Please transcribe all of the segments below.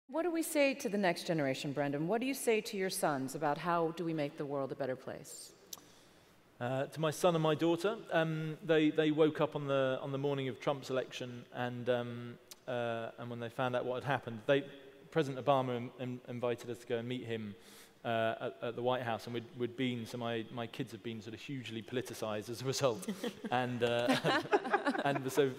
What do we say to the next generation, Brendan? What do you say to your sons about how do we make the world a better place? To my son and my daughter, they woke up on the morning of Trump's election, and when they found out what had happened, President Obama invited us to go and meet him at the White House, and we'd been, so my kids have been sort of hugely politicized as a result, and so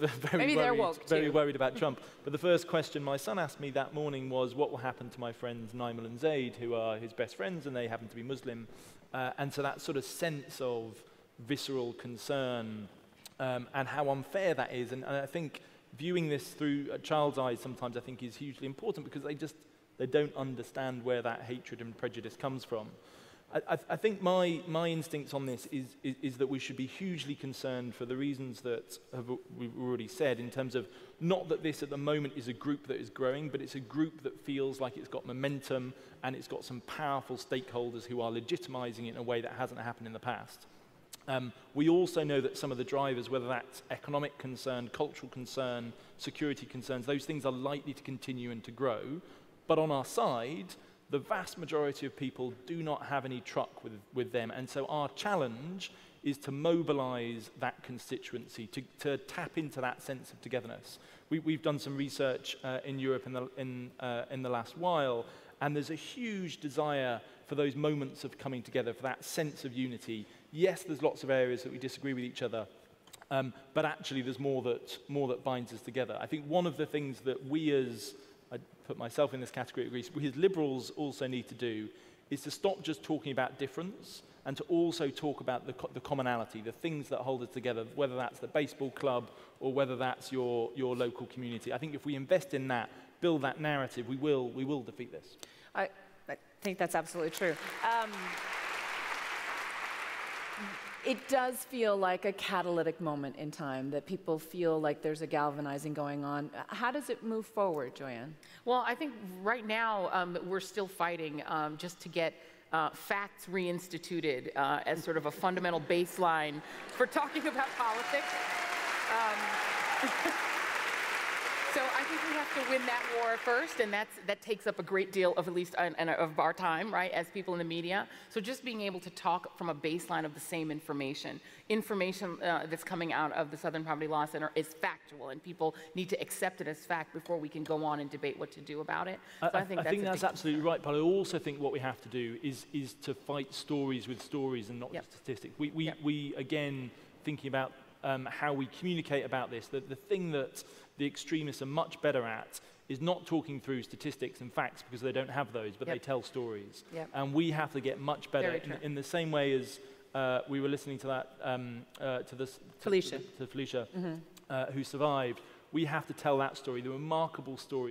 very worried about Trump. But the first question my son asked me that morning was, what will happen to my friends Naimal and Zaid, who are his best friends, and they happen to be Muslim, and so that sort of sense of visceral concern and how unfair that is, and I think viewing this through a child's eyes sometimes I think is hugely important, because they don't understand where that hatred and prejudice comes from. I think my instincts on this is that we should be hugely concerned for the reasons that we've already said, in terms of not that this at the moment is a group that is growing, but it's a group that feels like it's got momentum and it's got some powerful stakeholders who are legitimizing it in a way that hasn't happened in the past. We also know that some of the drivers, whether that's economic concern, cultural concern, security concerns, those things are likely to continue and to grow. But on our side, the vast majority of people do not have any truck with them. And so our challenge is to mobilize that constituency, to tap into that sense of togetherness. We've done some research in Europe in the last while, and there's a huge desire for those moments of coming together, for that sense of unity. Yes, there's lots of areas that we disagree with each other, but actually there's more that binds us together. I think one of the things that we as, I put myself in this category at least, we as liberals also need to do is to stop just talking about difference and to also talk about the commonality, the things that hold us together, whether that's the baseball club or whether that's your local community. I think if we invest in that, build that narrative, we will defeat this. I think that's absolutely true. It does feel like a catalytic moment in time, that people feel like there's a galvanizing going on. How does it move forward, Joyanne? Well, I think right now we're still fighting just to get facts reinstituted as sort of a fundamental baseline for talking about politics. So I think we have to win that war first, and that takes up a great deal of, at least of our time, right, as people in the media. So just being able to talk from a baseline of the same information that's coming out of the Southern Poverty Law Center is factual, and people need to accept it as fact before we can go on and debate what to do about it. So I think that's absolutely right, but I also think what we have to do is to fight stories with stories and not just statistics. We again, thinking about how we communicate about this, the thing that the extremists are much better at is not talking through statistics and facts, because they don't have those, but they tell stories. And we have to get much better in the same way as we were listening to that, to Felicia, who survived. We have to tell that story, the remarkable story